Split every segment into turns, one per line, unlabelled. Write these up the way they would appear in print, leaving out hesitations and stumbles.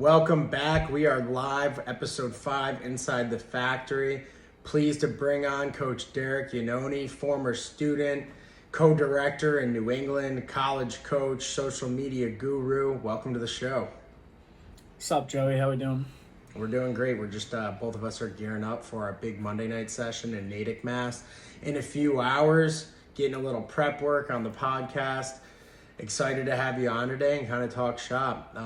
Welcome back. We are live, episode 5, Inside the Factory. Pleased to bring on Coach Derek Yannone, former student, co-director in New England, college coach, social media guru. Welcome to the show.
What's up, Joey? How we doing?
We're doing great. We're just, both of us are gearing up for our big Monday night session in Natick, Mass. In a few hours, getting a little prep work on the podcast. Excited to have you on today and kind of talk shop.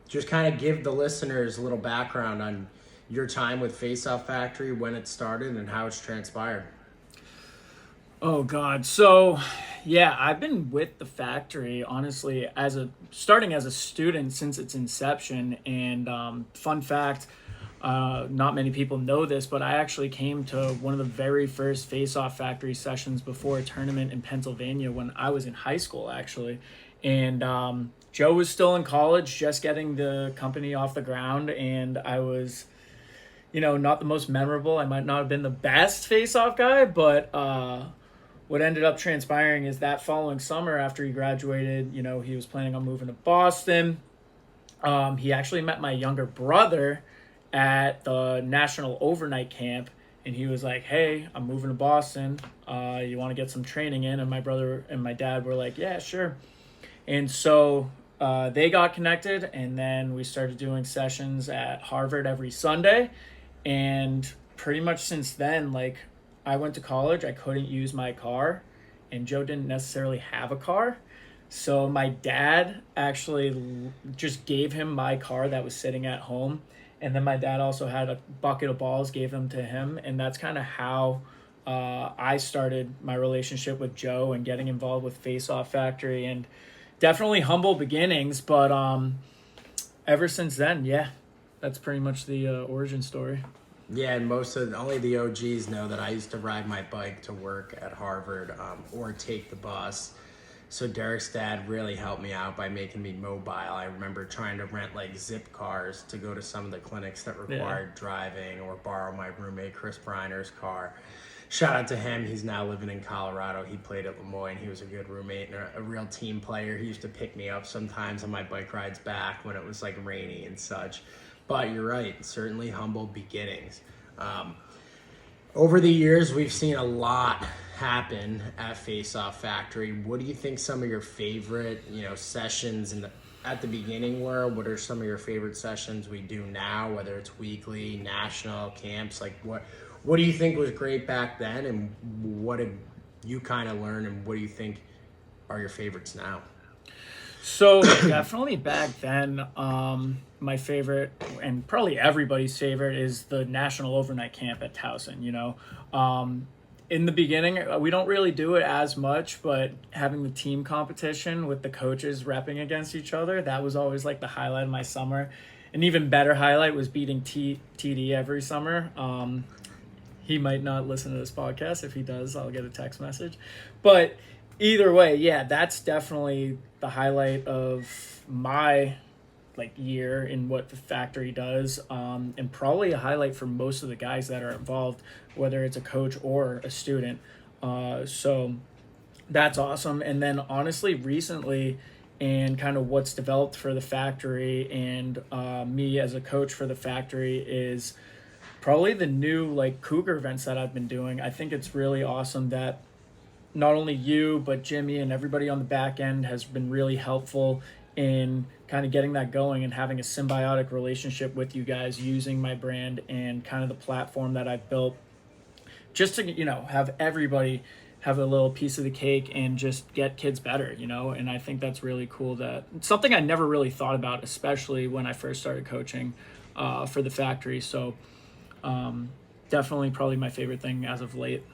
Just kind of give the listeners a little background on your time with Face Off Factory, when it started, and how it's transpired.
Oh God. So yeah, I've been with the factory honestly starting as a student since its inception. And fun fact, not many people know this, but I actually came to one of the very first Face Off Factory sessions before a tournament in Pennsylvania when I was in high school, actually. And Joe was still in college, just getting the company off the ground, and I was, not the most memorable. I might not have been the best face-off guy, but what ended up transpiring is that following summer after he graduated, he was planning on moving to Boston. He actually met my younger brother at the national overnight camp, and he was like, "Hey, I'm moving to Boston. You want to get some training in?" And my brother and my dad were like, "Yeah, sure." And so they got connected, and then we started doing sessions at Harvard every Sunday. And pretty much since then, I went to college, I couldn't use my car, and Joe didn't necessarily have a car. So my dad actually just gave him my car that was sitting at home. And then my dad also had a bucket of balls, gave them to him. And that's kind of how I started my relationship with Joe and getting involved with Face Off Factory. And definitely humble beginnings, but ever since then, yeah, that's pretty much the origin story.
Yeah, and only the OGs know that I used to ride my bike to work at Harvard or take the bus. So Derek's dad really helped me out by making me mobile. I remember trying to rent zip cars to go to some of the clinics that required driving, or borrow my roommate Chris Briner's car. Shout out to him. He's now living in Colorado. He played at Lemoyne. He was a good roommate and a real team player. He used to pick me up sometimes on my bike rides back when it was rainy and such. But you're right, certainly humble beginnings. Over the years, we've seen a lot happen at Face Off Factory. What do you think some of your favorite, sessions at the beginning were? What are some of your favorite sessions we do now, whether it's weekly, national, camps? What do you think was great back then, and what did you kind of learn, and what do you think are your favorites now?
So definitely back then, my favorite, and probably everybody's favorite, is the national overnight camp at Towson. In the beginning, we don't really do it as much, but having the team competition with the coaches repping against each other, that was always the highlight of my summer. An even better highlight was beating TD every summer. He might not listen to this podcast. If he does, I'll get a text message. But either way, yeah, that's definitely the highlight of my year in what the factory does, and probably a highlight for most of the guys that are involved, whether it's a coach or a student. So that's awesome. And then honestly, recently, and kind of what's developed for the factory and me as a coach for the factory is probably the new Kougar events that I've been doing. I think it's really awesome that not only you, but Jimmy and everybody on the back end has been really helpful in kind of getting that going and having a symbiotic relationship with you guys, using my brand and kind of the platform that I've built just to, have everybody have a little piece of the cake and just get kids better, and I think that's really cool. That it's something I never really thought about, especially when I first started coaching for the factory. So definitely probably my favorite thing as of late.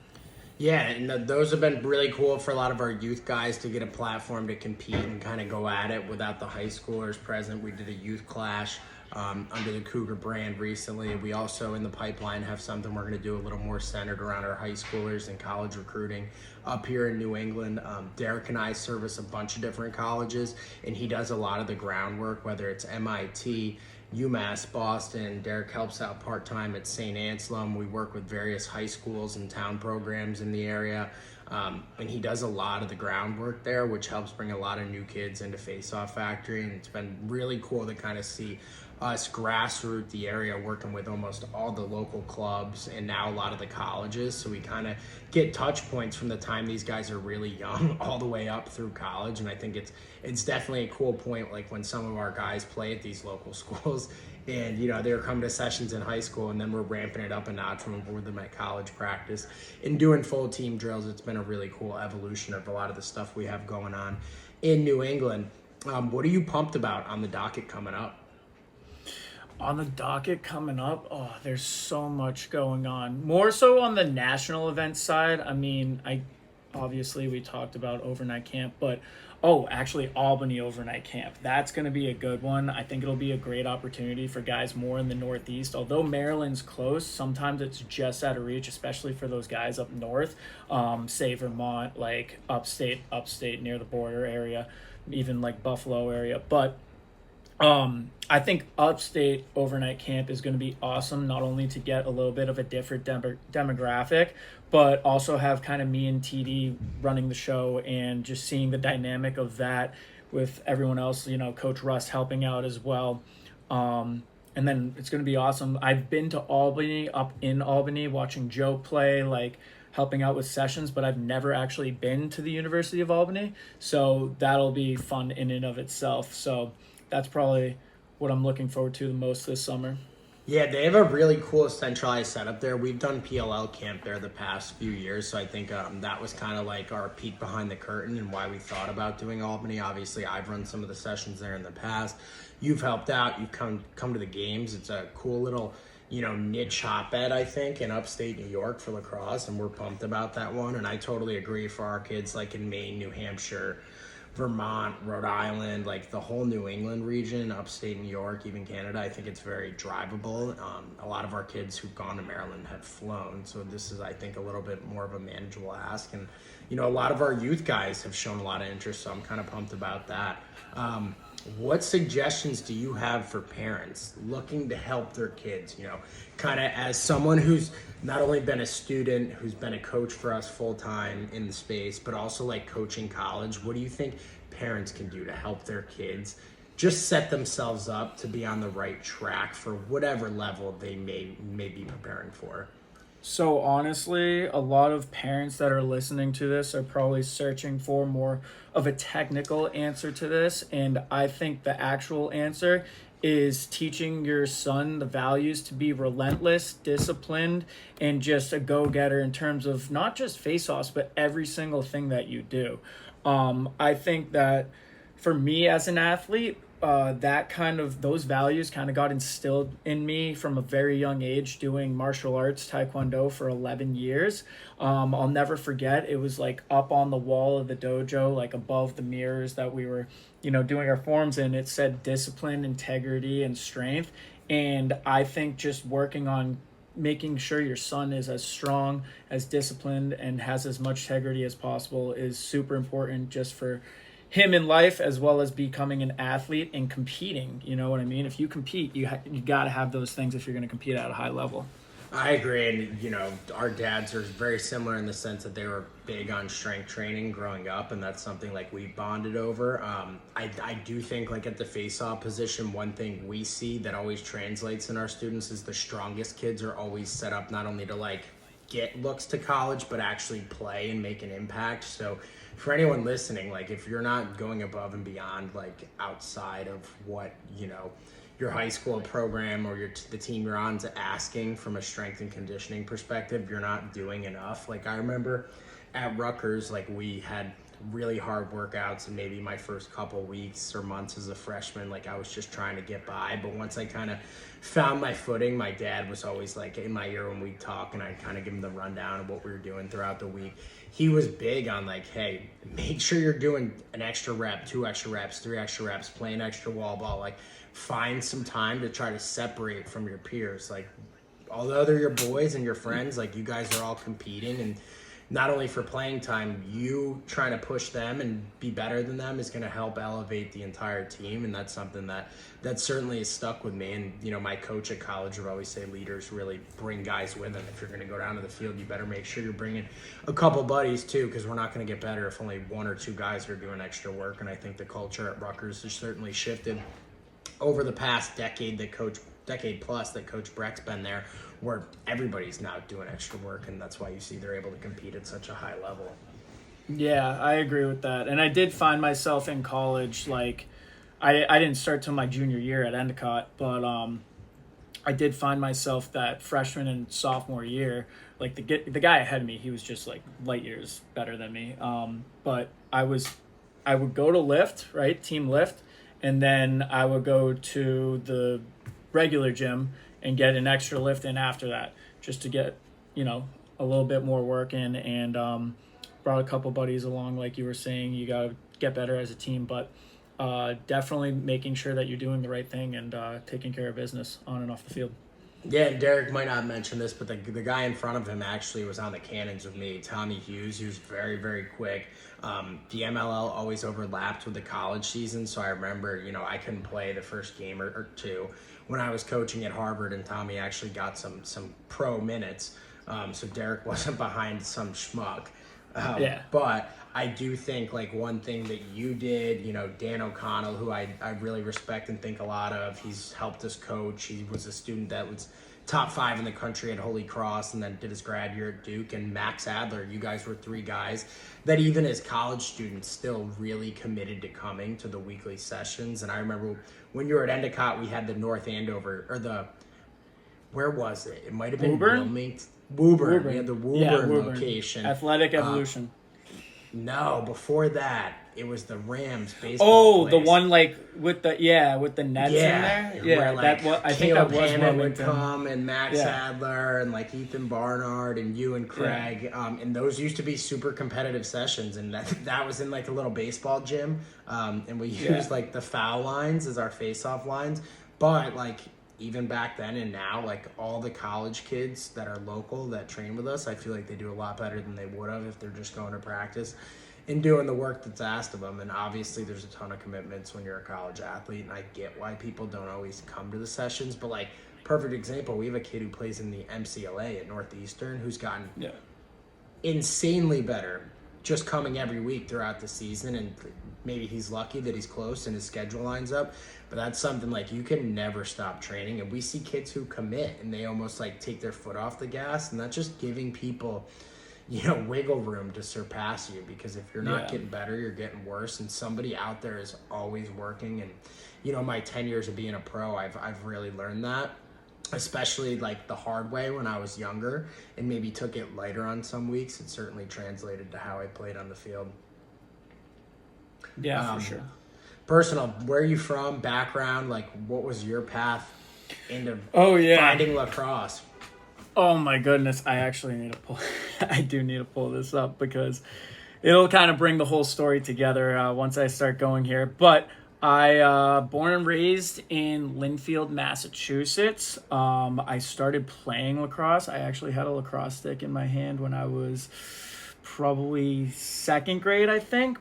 Yeah, and those have been really cool for a lot of our youth guys to get a platform to compete and kind of go at it without the high schoolers present. We did a youth clash under the Kougar brand recently. We also, in the pipeline, have something we're going to do a little more centered around our high schoolers and college recruiting up here in New England. Derek and I service a bunch of different colleges, and he does a lot of the groundwork, whether it's MIT, UMass, Boston. Derek helps out part-time at St. Anselm. We work with various high schools and town programs in the area. And he does a lot of the groundwork there, which helps bring a lot of new kids into Face Off Factory. And it's been really cool to kind of see us grassroots the area, working with almost all the local clubs and now a lot of the colleges. So we kind of get touch points from the time these guys are really young all the way up through college. And I think it's definitely a cool point, like when some of our guys play at these local schools and, you know, they're coming to sessions in high school and then we're ramping it up a notch when we're with them at college practice and doing full team drills. It's been a really cool evolution of a lot of the stuff we have going on in New England. What are you pumped about on the docket coming up?
On the docket coming up, oh, there's so much going on. More so on the national event side. I mean, obviously we talked about overnight camp, but actually Albany overnight camp. That's going to be a good one. I think it'll be a great opportunity for guys more in the Northeast. Although Maryland's close, sometimes it's just out of reach, especially for those guys up north, say Vermont, like upstate near the border area, even like Buffalo area. But I think upstate overnight camp is going to be awesome, not only to get a little bit of a different demographic, but also have kind of me and TD running the show and just seeing the dynamic of that with everyone else, you know, Coach Russ helping out as well. And then it's going to be awesome. I've been to Albany, up in Albany, watching Joe play, like helping out with sessions, but I've never actually been to the University of Albany. So that'll be fun in and of itself. So that's probably what I'm looking forward to the most this summer.
Yeah, they have a really cool centralized setup there. We've done PLL camp there the past few years, so I think that was kind of like our peek behind the curtain and why we thought about doing Albany. Obviously, I've run some of the sessions there in the past. You've helped out. You've come to the games. It's a cool little, you know, niche hotbed, I think, in upstate New York for lacrosse, and we're pumped about that one. And I totally agree for our kids like in Maine, New Hampshire, Vermont, Rhode Island, like the whole New England region, upstate New York, even Canada. I think it's very drivable. A lot of our kids who've gone to Maryland have flown. So this is, I think, a little bit more of a manageable ask. And, you know, a lot of our youth guys have shown a lot of interest. So I'm kind of pumped about that. What suggestions do you have for parents looking to help their kids, you know, kind of as someone who's not only been a student, who's been a coach for us full time in the space, but also like coaching college? What do you think parents can do to help their kids just set themselves up to be on the right track for whatever level they may be preparing for?
So honestly, a lot of parents that are listening to this are probably searching for more of a technical answer to this. And I think the actual answer is teaching your son the values to be relentless, disciplined, and just a go-getter in terms of not just face-offs, but every single thing that you do. I think that for me as an athlete, those values kind of got instilled in me from a very young age, doing martial arts, taekwondo for 11 years. I'll never forget, it was like up on the wall of the dojo, like above the mirrors that we were, you know, doing our forms in. It said discipline, integrity, and strength. And I think just working on making sure your son is as strong, as disciplined, and has as much integrity as possible is super important just for him in life, as well as becoming an athlete and competing. You know what I mean? If you compete, you got to have those things if you're going to compete at a high level.
I agree. And, you know, our dads are very similar in the sense that they were big on strength training growing up, and that's something like we bonded over. I do think like at the face-off position, one thing we see that always translates in our students is the strongest kids are always set up not only to like get looks to college, but actually play and make an impact. So for anyone listening, like if you're not going above and beyond, like outside of what, you know, your high school program or the team you're on is asking from a strength and conditioning perspective, you're not doing enough. Like I remember at Rutgers, like we had really hard workouts, and maybe my first couple weeks or months as a freshman, like I was just trying to get by. But once I kind of found my footing, my dad was always like in my ear when we'd talk, and I'd kind of give him the rundown of what we were doing throughout the week. He was big on like, hey, make sure you're doing an extra rep, 2 extra reps, 3 extra reps, playing extra wall ball. Like find some time to try to separate from your peers. Like although they're your boys and your friends, like you guys are all competing, and not only for playing time, you trying to push them and be better than them is going to help elevate the entire team. And that's something that certainly has stuck with me. And, you know, my coach at college would always say leaders really bring guys with them. If you're going to go down to the field, you better make sure you're bringing a couple buddies too, because we're not going to get better if only 1 or 2 guys are doing extra work. And I think the culture at Rutgers has certainly shifted over the past decade plus that Coach Breck's been there, where everybody's now doing extra work, and that's why you see they're able to compete at such a high level.
Yeah, I agree with that. And I did find myself in college, like, I didn't start till my junior year at Endicott, but I did find myself that freshman and sophomore year, like the guy ahead of me, he was just like light years better than me. But I would go to lift, right, team lift, and then I would go to the regular gym and get an extra lift in after that, just to get, a little bit more work in, and brought a couple buddies along, like you were saying. You got to get better as a team, but definitely making sure that you're doing the right thing and taking care of business on and off the field.
Yeah, and Derek might not mention this, but the guy in front of him actually was on the Cannons with me, Tommy Hughes. He was very, very quick. The MLL always overlapped with the college season, so I remember, I couldn't play the first game or two when I was coaching at Harvard, and Tommy actually got some pro minutes, so Derek wasn't behind some schmuck. But I do think, like, one thing that you did, Dan O'Connell, who I really respect and think a lot of, he's helped us coach. He was a student that was top 5 in the country at Holy Cross and then did his grad year at Duke. And Max Adler, you guys were 3 guys that even as college students still really committed to coming to the weekly sessions. And I remember when you were at Endicott, we had the North Andover, or where was it? It might have been Wilmington. Woburn. We had the Woburn location.
Athletic Evolution.
No, before that, it was the Rams baseball place.
The one like with the nets in there. Yeah,
where,
I think that was
Hannon
Wilmington.
would come, and Max Adler, and like Ethan Barnard, and you and Craig. And those used to be super competitive sessions, and that was in like a little baseball gym. And we used like the foul lines as our face-off lines, but like, even back then and now, like, all the college kids that are local that train with us, I feel like they do a lot better than they would have if they're just going to practice and doing the work that's asked of them. And obviously there's a ton of commitments when you're a college athlete, and I get why people don't always come to the sessions. But, like, perfect example, we have a kid who plays in the MCLA at Northeastern who's gotten insanely better just coming every week throughout the season, and maybe he's lucky that he's close and his schedule lines up. But that's something, like, you can never stop training. And we see kids who commit and they almost like take their foot off the gas, and that's just giving people, wiggle room to surpass you, because if you're not getting better, you're getting worse. And somebody out there is always working. And my 10 years of being a pro, I've really learned that, especially like the hard way when I was younger and maybe took it lighter on some weeks. It certainly translated to how I played on the field.
Yeah, for sure.
Personal, where are you from, background, like what was your path into finding lacrosse?
Oh my goodness, I do need to pull this up because it'll kind of bring the whole story together once I start going here. But I born and raised in Linfield, Massachusetts. I started playing lacrosse. I actually had a lacrosse stick in my hand when I was probably 2nd grade, I think.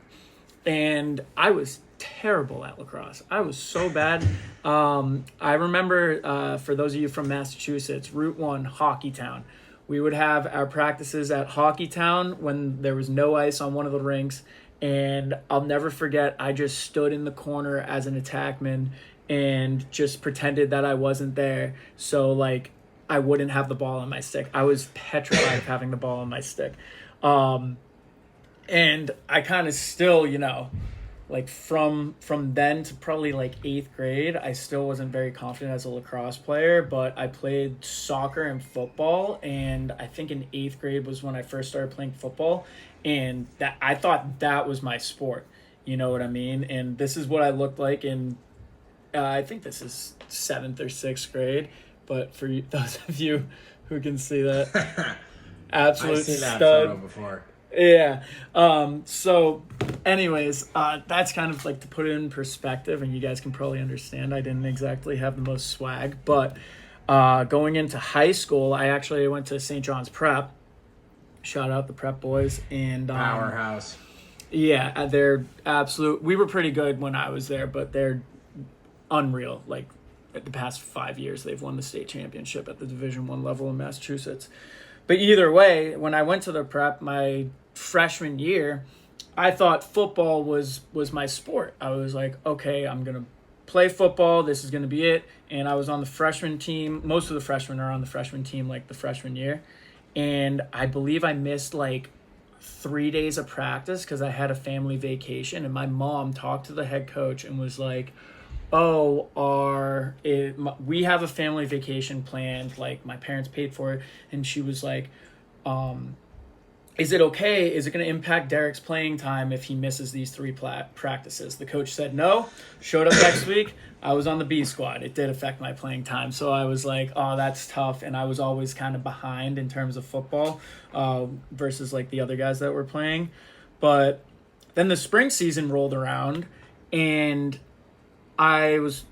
And I was terrible at lacrosse. I was so bad. I remember, for those of you from Massachusetts, Route 1, Hockeytown. We would have our practices at Hockeytown when there was no ice on one of the rinks. And I'll never forget, I just stood in the corner as an attackman and just pretended that I wasn't there. So, like, I wouldn't have the ball on my stick. I was petrified of having the ball on my stick. And I kind of still, like from then to probably like 8th grade, I still wasn't very confident as a lacrosse player, but I played soccer and football. And I think in 8th grade was when I first started playing football. And that I thought that was my sport. You know what I mean? And this is what I looked like in, I think this is 7th or 6th grade. But for you, those of you who can see that, absolute
I've seen that
stud.
photo before.
Yeah. So anyways, that's kind of like to put it in perspective, and you guys can probably understand I didn't exactly have the most swag, but going into high school, I actually went to St. John's Prep. Shout out the Prep boys. And
Powerhouse.
Yeah, they're absolute. We were pretty good when I was there, but they're unreal. Like, the past 5 years, they've won the state championship at the Division I level in Massachusetts. But either way, when I went to the Prep my freshman year, I thought football was my sport. I was like, okay, I'm going to play football. This is going to be it. And I was on the freshman team. Most of the freshmen are on the freshman team, like the freshman year. And I believe I missed like 3 days of practice because I had a family vacation. And my mom talked to the head coach and was like, oh, we have a family vacation planned. Like, my parents paid for it. And she was like, is it okay? Is it going to impact Derek's playing time if he misses these 3 practices? The coach said no. Showed up next week. I was on the B squad. It did affect my playing time. So I was like, oh, that's tough. And I was always kind of behind in terms of football versus like the other guys that were playing. But then the spring season rolled around, and I was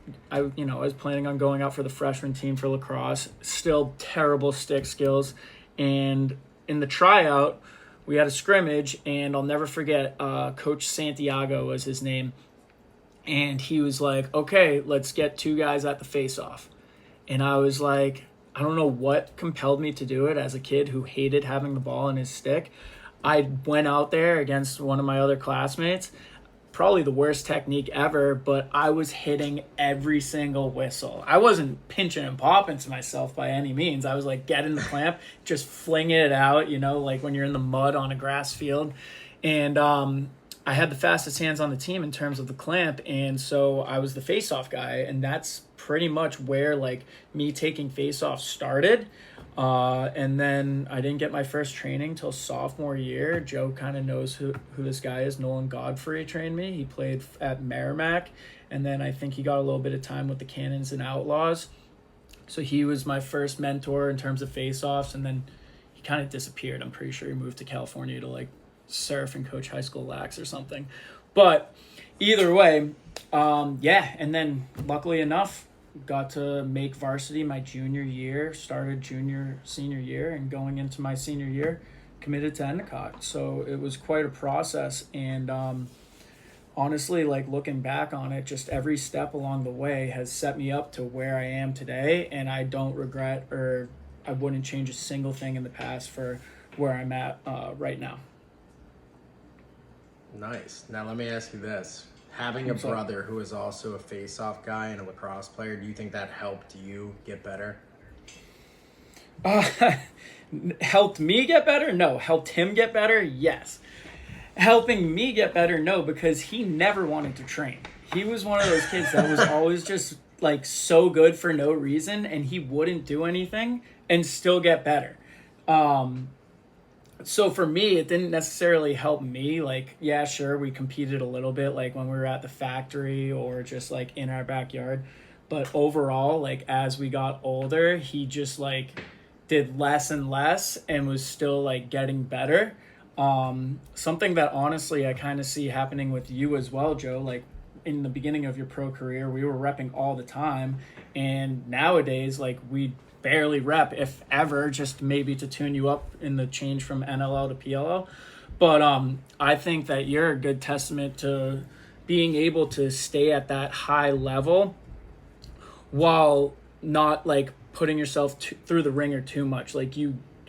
planning on going out for the freshman team for lacrosse. Still terrible stick skills. And in the tryout, we had a scrimmage, and I'll never forget, Coach Santiago was his name. And he was like, okay, let's get 2 guys at the face-off. And I was like, I don't know what compelled me to do it as a kid who hated having the ball in his stick. I went out there against one of my other classmates, probably the worst technique ever, but I was hitting every single whistle. I wasn't pinching and popping to myself by any means. I was like getting the clamp, just flinging it out, like when you're in the mud on a grass field. And I had the fastest hands on the team in terms of the clamp, and so I was the face-off guy, and that's pretty much where like me taking face-off started. And then I didn't get my first training till sophomore year. Joe kind of knows who this guy is. Nolan Godfrey trained me. He played at Merrimack, and then I think he got a little bit of time with the Cannons and Outlaws. So he was my first mentor in terms of face-offs, and then he kind of disappeared. I'm pretty sure he moved to California to like surf and coach high school lax or something. But either way, and then luckily enough, got to make varsity my junior year, started senior year, and going into my senior year, committed to Endicott. So it was quite a process, and honestly, like looking back on it, just every step along the way has set me up to where I am today, and I don't regret, or I wouldn't change a single thing in the past for where I'm at right now.
Nice. Now let me ask you this. Having a brother who is also a face-off guy and a lacrosse player, do you think that helped you get better?
Helped me get better? No. Helped him get better? Yes. Helping me get better? No, because he never wanted to train. He was one of those kids that was always just like so good for no reason, and he wouldn't do anything and still get better. So for me, it didn't necessarily help me. Like, yeah, sure, we competed a little bit, like when we were at the factory or just like in our backyard. But overall, like as we got older, he just like did less and less and was still like getting better. Something that honestly I kind of see happening with you as well, Joe. Like in the beginning of your pro career, we were repping all the time. And nowadays, like we barely rep, if ever, just maybe to tune you up in the change from NLL to PLL. But I think that you're a good testament to being able to stay at that high level while not like putting yourself through the ringer too much. Like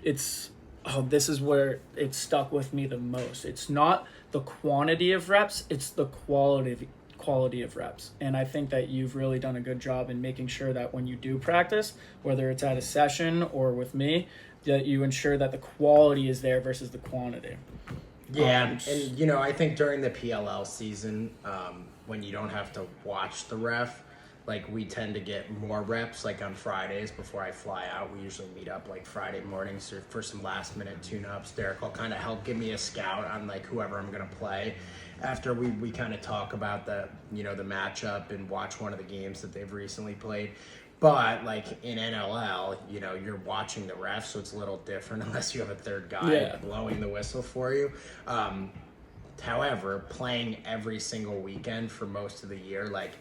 this is where it stuck with me the most. It's not the quantity of reps, it's the quality of reps. And I think that you've really done a good job in making sure that when you do practice, whether it's at a session or with me, that you ensure that the quality is there versus the quantity.
Yeah, and I think during the PLL season, when you don't have to watch the ref, like we tend to get more reps like on Fridays before I fly out. We usually meet up like Friday mornings for some last minute tune-ups. Derek will kind of help give me a scout on like whoever I'm going to play after we kind of talk about the the matchup and watch one of the games that they've recently played. But like in NLL, you're watching the refs, so it's a little different unless you have a third guy blowing the whistle for you. However, playing every single weekend for most of the year, like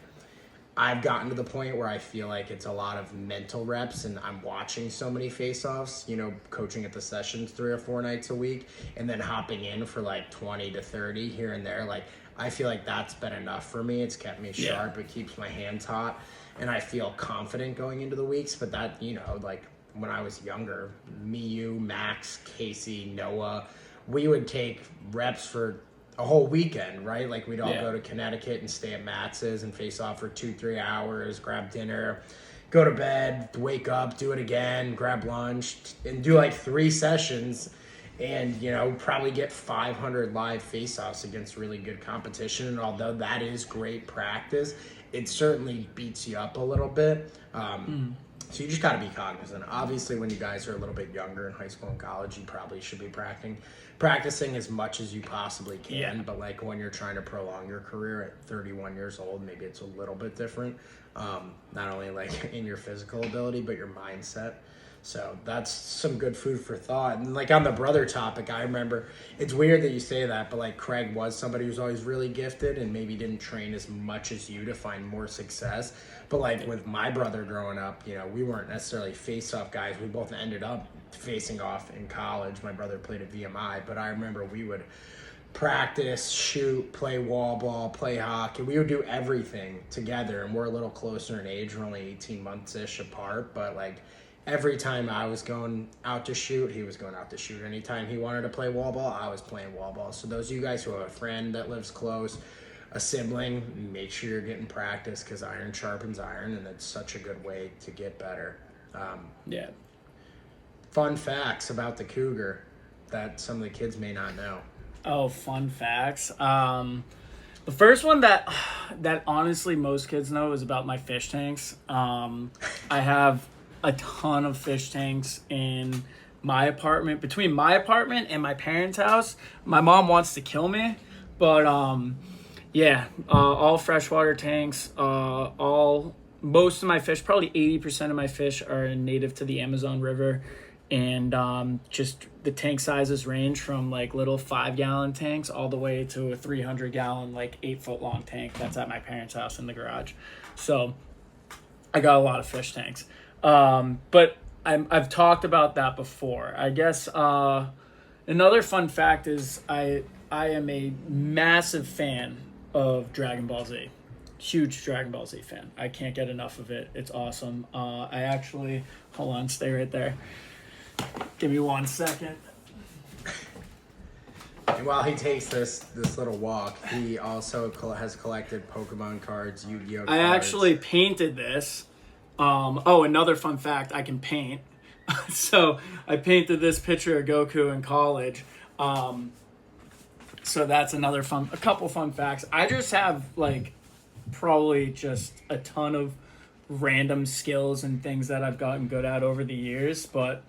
I've gotten to the point where I feel like it's a lot of mental reps, and I'm watching so many face-offs, coaching at the sessions 3 or 4 nights a week, and then hopping in for like 20 to 30 here and there. Like, I feel like that's been enough for me. It's kept me sharp. It keeps my hands hot, and I feel confident going into the weeks. But that, like when I was younger, me, you, Max, Casey, Noah, we would take reps for a whole weekend, right? Like we'd all
Yeah.
go to Connecticut and stay at Matz's and face off for 2-3 hours, grab dinner, go to bed, wake up, do it again, grab lunch, and do like 3 sessions, and probably get 500 live face-offs against really good competition. And although that is great practice, it certainly beats you up a little bit. So you just got to be cognizant. Obviously, when you guys are a little bit younger in high school and college, you probably should be practicing as much as you possibly can.
Yeah.
But like when you're trying to prolong your career at 31 years old, maybe it's a little bit different. Not only like in your physical ability, but your mindset. So that's some good food for thought. And like on the brother topic, I remember, it's weird that you say that, but like Craig was somebody who's always really gifted and maybe didn't train as much as you to find more success. But like with my brother growing up, we weren't necessarily face-off guys. We both ended up facing off in college. My brother played at VMI, but I remember we would practice, shoot, play wall ball, play hockey. We would do everything together, and we're a little closer in age. We're only 18 months-ish apart, but like every time I was going out to shoot, he was going out to shoot. Anytime he wanted to play wall ball, I was playing wall ball. So those of you guys who have a friend that lives close, a sibling, make sure you're getting practice, because iron sharpens iron, and it's such a good way to get better.
Yeah.
Fun facts about the Cougar that some of the kids may not know.
Oh, fun facts. The first one that honestly most kids know is about my fish tanks. I have a ton of fish tanks in my apartment. Between my apartment and my parents' house, my mom wants to kill me, but all freshwater tanks. Most of my fish, probably 80% of my fish, are native to the Amazon River, and just the tank sizes range from like little 5-gallon tanks all the way to a 300-gallon, like 8-foot long tank that's at my parents' house in the garage. So I got a lot of fish tanks. But I've talked about that before. I guess another fun fact is I am a massive fan of Dragon Ball Z. Huge Dragon Ball Z fan. I can't get enough of it. It's awesome. I actually, hold on, stay right there. Give me 1 second.
And while he takes this little walk, he also has collected Pokemon cards, Yu-Gi-Oh cards.
I actually painted this. Another fun fact, I can paint. So I painted this picture of Goku in college. So that's a couple fun facts. I just have like probably just a ton of random skills and things that I've gotten good at over the years, but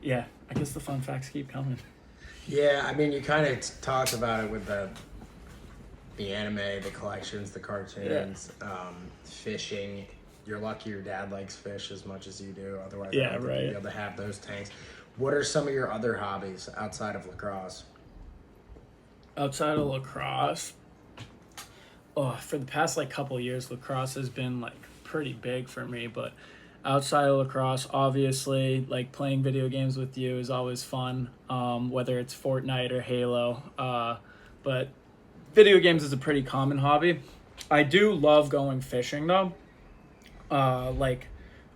yeah, I guess the fun facts keep coming.
Yeah, I mean, you kind of talked about it with the anime, the collections, the cartoons, fishing. You're lucky your dad likes fish as much as you do. Otherwise, I don't think you'd be able to have those tanks. What are some of your other hobbies outside of lacrosse?
Outside of lacrosse, for the past like couple years, lacrosse has been like pretty big for me. But outside of lacrosse, obviously, like playing video games with you is always fun. Whether it's Fortnite or Halo, but video games is a pretty common hobby. I do love going fishing though. Like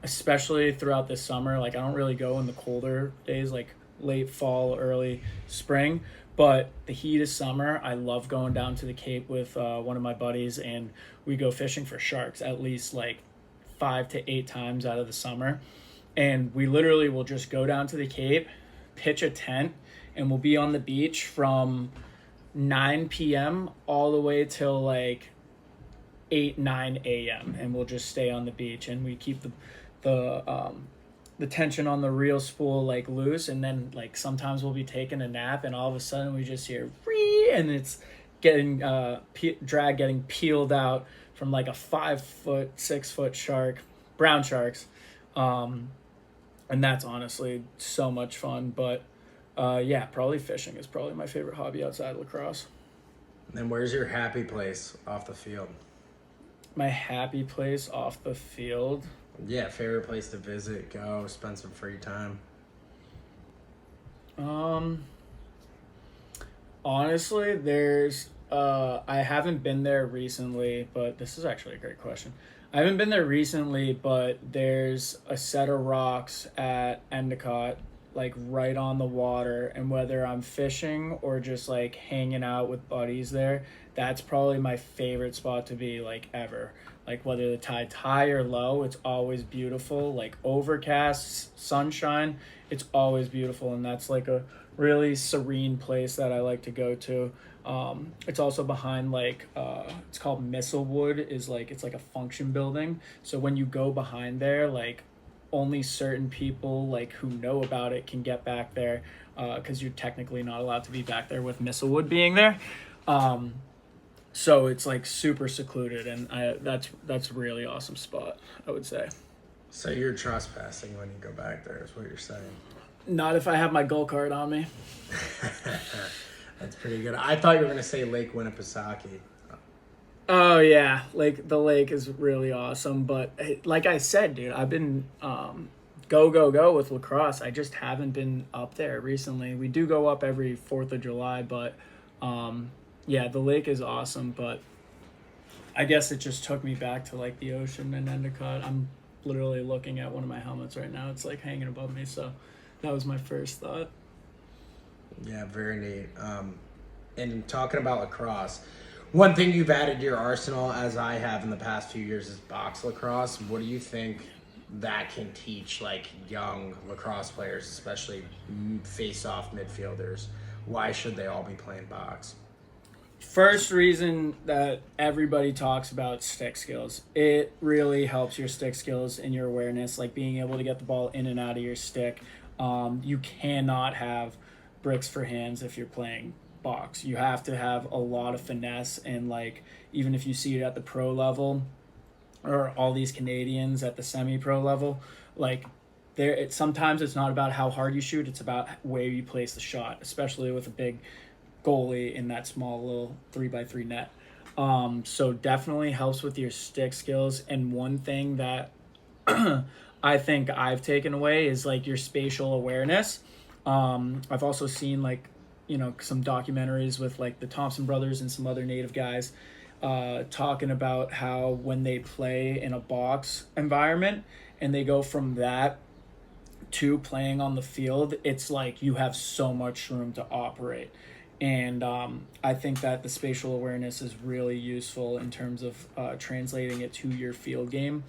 especially throughout the summer. Like I don't really go in the colder days, like late fall, early spring. But the heat of summer, I love going down to the Cape with one of my buddies, and we go fishing for sharks at least like 5 to 8 times out of the summer. And we literally will just go down to the Cape, pitch a tent, and we'll be on the beach from 9 p.m. all the way till like 9 a.m. and we'll just stay on the beach, and we keep the tension on the reel spool like loose, and then like sometimes we'll be taking a nap and all of a sudden we just hear Ree! And it's getting drag getting peeled out from like a 5-foot 6-foot shark, brown sharks, and that's honestly so much fun. But probably fishing is probably my favorite hobby outside lacrosse.
And where's your happy place off the field?
My happy place off the field.
Yeah, favorite place to visit, go, spend some free time.
Honestly, there's I haven't been there recently, but this is actually a great question. I haven't been there recently, but there's a set of rocks at Endicott like right on the water, and whether I'm fishing or just like hanging out with buddies there, that's probably my favorite spot to be like ever. Like whether the tide's high or low, it's always beautiful. Like overcast, sunshine, it's always beautiful, and that's like a really serene place that I like to go to. It's also behind like it's called Mistlewood. Is like it's like a function building. So when you go behind there, like only certain people like who know about it can get back there, because you're technically not allowed to be back there with Mistlewood being there. So it's like super secluded, and that's a really awesome spot, I would say.
So you're trespassing when you go back there, is what you're saying.
Not if I have my goal card on me.
That's pretty good. I thought you were going to say Lake Winnipesaukee.
Oh yeah, like the lake is really awesome, but like I said, dude, I've been go with lacrosse. I just haven't been up there recently. We do go up every 4th of July, but yeah, the lake is awesome, but I guess it just took me back to like the ocean and Endicott. I'm literally looking at one of my helmets right now. It's like hanging above me, so that was my first thought.
Yeah, very neat. And talking about lacrosse, one thing you've added to your arsenal, as I have in the past few years, is box lacrosse. What do you think that can teach like young lacrosse players, especially face-off midfielders? Why should they all be playing box?
First reason that everybody talks about stick skills. It really helps your stick skills and your awareness, like being able to get the ball in and out of your stick. You cannot have bricks for hands if you're playing box. You have to have a lot of finesse, and like even if you see it at the pro level or all these Canadians at the semi-pro level, like sometimes it's not about how hard you shoot, it's about where you place the shot, especially with a big goalie in that small little 3x3 net. So definitely helps with your stick skills. And one thing that I think I've taken away is like your spatial awareness. I've also seen like, some documentaries with like the Thompson brothers and some other native guys talking about how when they play in a box environment and they go from that to playing on the field, it's like you have so much room to operate. And I think that the spatial awareness is really useful in terms of translating it to your field game.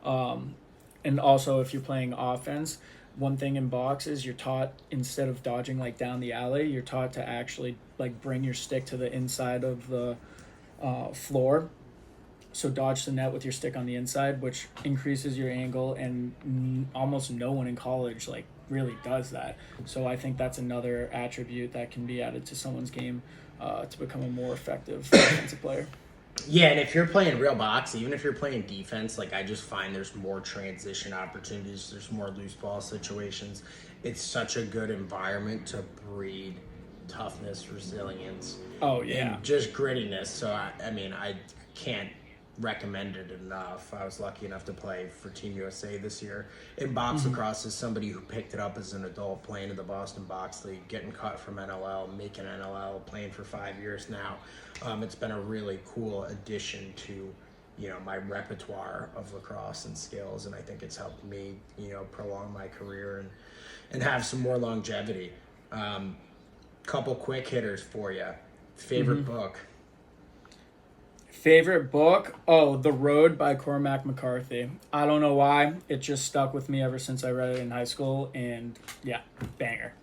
And also, if you're playing offense, one thing in box is you're taught, instead of dodging like down the alley, you're taught to actually like bring your stick to the inside of the floor. So dodge the net with your stick on the inside, which increases your angle, and almost no one in college like really does that. So I think that's another attribute that can be added to someone's game to become a more effective offensive player.
Yeah, and if you're playing real box, even if you're playing defense, like I just find there's more transition opportunities, there's more loose ball situations. It's such a good environment to breed toughness, resilience.
Oh yeah,
and just grittiness. So I mean, I can't recommend it enough. I was lucky enough to play for Team USA this year in box lacrosse as somebody who picked it up as an adult, playing in the Boston Box League, getting cut from NLL, making NLL, playing for 5 years now. It's been a really cool addition to my repertoire of lacrosse and skills, and I think it's helped me prolong my career and have some more longevity. Couple quick hitters for you. Favorite book?
Favorite book? Oh, The Road by Cormac McCarthy. I don't know why. It just stuck with me ever since I read it in high school, and yeah, banger.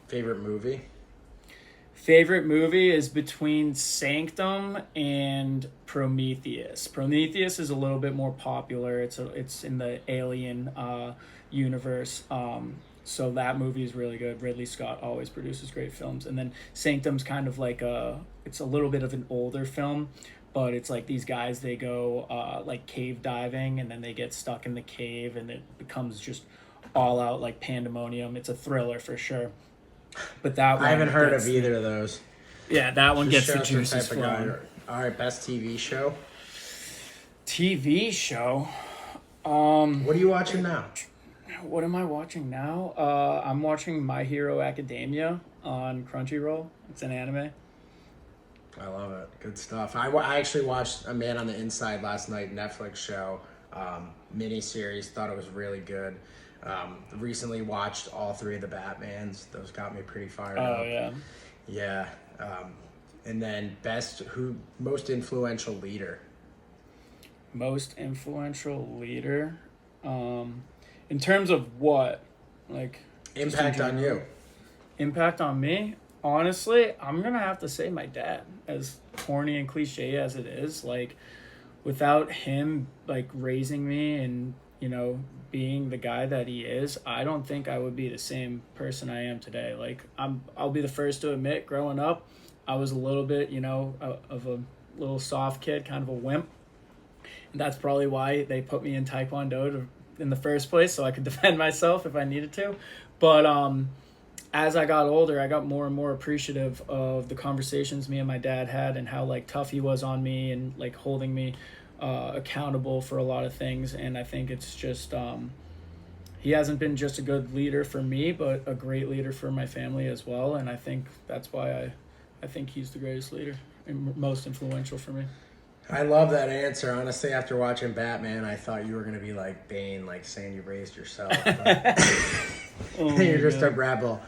Favorite movie?
Favorite movie is between Sanctum and Prometheus. Prometheus is a little bit more popular. It's in the Alien universe. So that movie is really good. Ridley Scott always produces great films. And then Sanctum's kind of like it's a little bit of an older film, but it's like these guys, they go like cave diving, and then they get stuck in the cave, and it becomes just all out like pandemonium. It's a thriller for sure. But that one,
I haven't heard of either of those.
Yeah, that one
Just
gets the
shows
juices
type of guy.
flowing.
All right, best TV show?
TV show.
What are you watching now?
What am I watching now? I'm watching My Hero Academia on Crunchyroll. It's an anime.
I love it. Good stuff. I actually watched A Man on the Inside last night, Netflix show, miniseries. Thought it was really good. Recently watched all three of the Batmans. Those got me pretty fired
Oh
up.
yeah.
Yeah. And then most influential leader.
Most influential leader. In terms of what? Like just in
Impact on
general?
you.
Impact on me? Honestly, I'm gonna have to say my dad. As corny and cliche as it is, like without him like raising me and being the guy that he is, I don't think I would be the same person I am today. Like I'll be the first to admit, growing up, I was a little bit of a little soft kid, kind of a wimp. And that's probably why they put me in Taekwondo in the first place, so I could defend myself if I needed to. But as I got older, I got more and more appreciative of the conversations me and my dad had and how like tough he was on me and like holding me accountable for a lot of things. And I think it's just he hasn't been just a good leader for me, but a great leader for my family as well. And I think that's why I think he's the greatest leader and most influential for me.
I love that answer. Honestly, after watching Batman, I thought you were going to be like Bane, like saying you raised yourself. But you're just a rebel.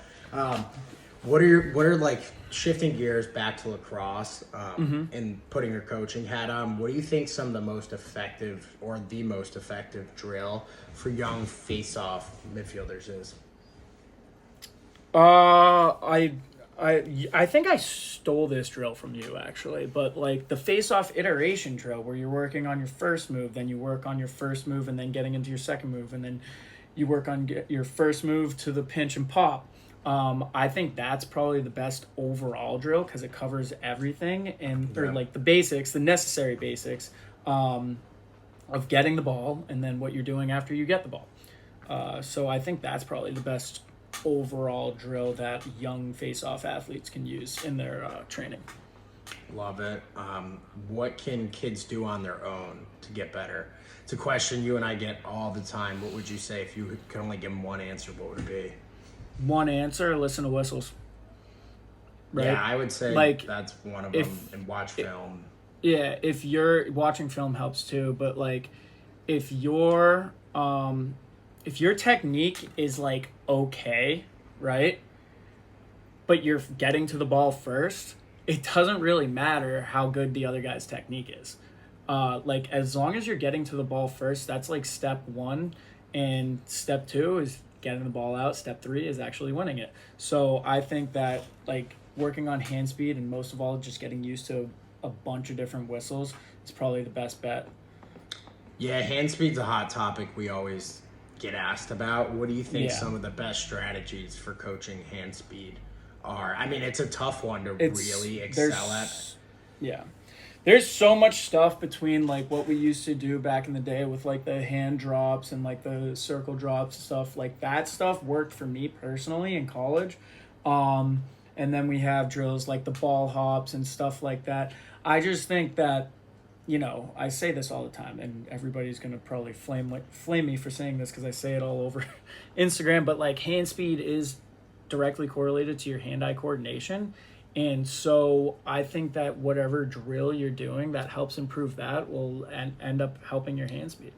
What are like shifting gears back to lacrosse and putting your coaching hat on? What do you think some of the most effective or the most effective drill for young face-off midfielders is?
I think I stole this drill from you actually, but like the face-off iteration drill where you're working on your first move, then you work on your first move and then getting into your second move, and then you work on your first move to the pinch and pop. I think that's probably the best overall drill because it covers everything or like the basics, the necessary basics of getting the ball and then what you're doing after you get the ball. So I think that's probably the best overall drill that young face-off athletes can use in their training.
Love it. What can kids do on their own to get better? It's a question you and I get all the time. What would you say if you could only give them one answer? What would it be?
One answer: listen to whistles.
Right? Yeah, I would say like that's one of them. And watch film.
Yeah, if you're watching film helps too, but like if your technique is like okay, right? But you're getting to the ball first, it doesn't really matter how good the other guy's technique is. Like as long as you're getting to the ball first, that's like step one, and step two is getting the ball out. Step three is actually winning it. So I think that like working on hand speed and most of all just getting used to a bunch of different whistles is probably the best bet.
Yeah, hand speed's a hot topic we always get asked about. What do you think some of the best strategies for coaching hand speed are? I mean, it's a tough one to really excel at.
Yeah. There's so much stuff between like what we used to do back in the day with like the hand drops and like the circle drops and stuff. Like that stuff worked for me personally in college. And then we have drills like the ball hops and stuff like that. I just think that, I say this all the time and everybody's going to probably flame me for saying this because I say it all over Instagram, but like hand speed is directly correlated to your hand-eye coordination. And so I think that whatever drill you're doing that helps improve that will end up helping your hand speed.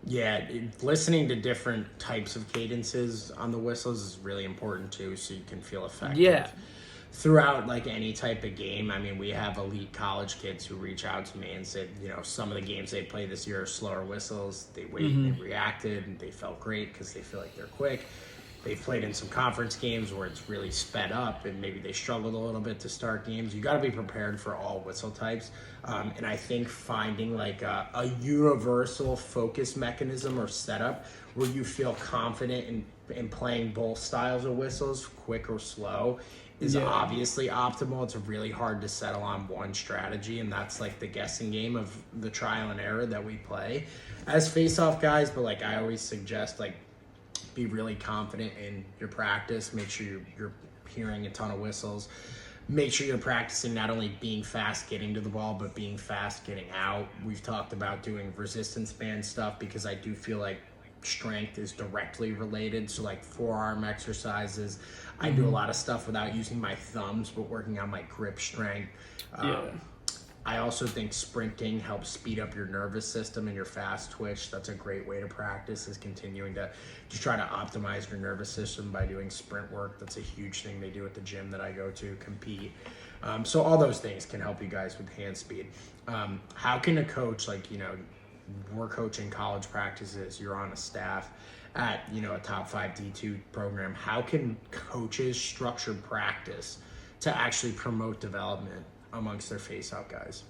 Yeah, listening to different types of cadences on the whistles is really important too, so you can feel effective.
Yeah.
Throughout like any type of game. I mean, we have elite college kids who reach out to me and said, some of the games they played this year are slower whistles. They waited and reacted, and they felt great because they feel like they're quick. They've played in some conference games where it's really sped up and maybe they struggled a little bit to start games. You got to be prepared for all whistle types. And I think finding like a universal focus mechanism or setup where you feel confident in playing both styles of whistles, quick or slow, is obviously optimal. It's really hard to settle on one strategy, and that's like the guessing game of the trial and error that we play as face-off guys. But like I always suggest, like, be really confident in your practice. Make sure you're hearing a ton of whistles. Make sure you're practicing not only being fast getting to the ball, but being fast getting out. We've talked about doing resistance band stuff because I do feel like strength is directly related. So like forearm exercises. I do a lot of stuff without using my thumbs, but working on my grip strength. I also think sprinting helps speed up your nervous system and your fast twitch. That's a great way to practice, is continuing to try to optimize your nervous system by doing sprint work. That's a huge thing they do at the gym that I go to compete. So all those things can help you guys with hand speed. How can a coach, like, we're coaching college practices, you're on a staff at, a top 5 D2 program. How can coaches structure practice to actually promote development amongst their face-off guys?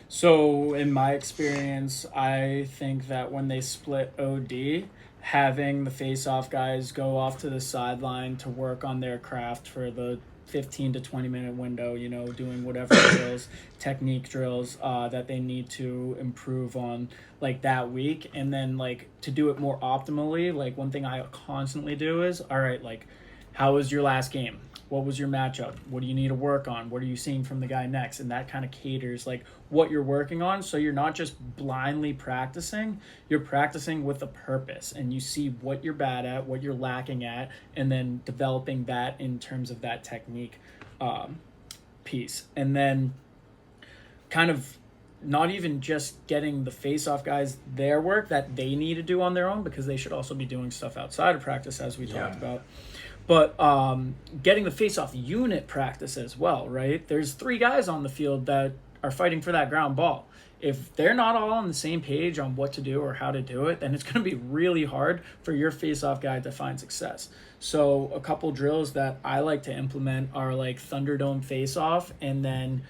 So in my experience, I think that when they split OD, having the face-off guys go off to the sideline to work on their craft for the 15 to 20 minute window, doing whatever drills, technique drills that they need to improve on like that week. And then like to do it more optimally, like one thing I constantly do is, all right, like how was your last game? What was your matchup? What do you need to work on? What are you seeing from the guy next? And that kind of caters like what you're working on. So you're not just blindly practicing, you're practicing with a purpose, and you see what you're bad at, what you're lacking at, and then developing that in terms of that technique piece. And then kind of not even just getting the face-off guys their work that they need to do on their own, because they should also be doing stuff outside of practice, as we talked about. But getting the face-off unit practice as well, right? There's 3 guys on the field that are fighting for that ground ball. If they're not all on the same page on what to do or how to do it, then it's going to be really hard for your face-off guy to find success. So a couple drills that I like to implement are like Thunderdome face-off, and then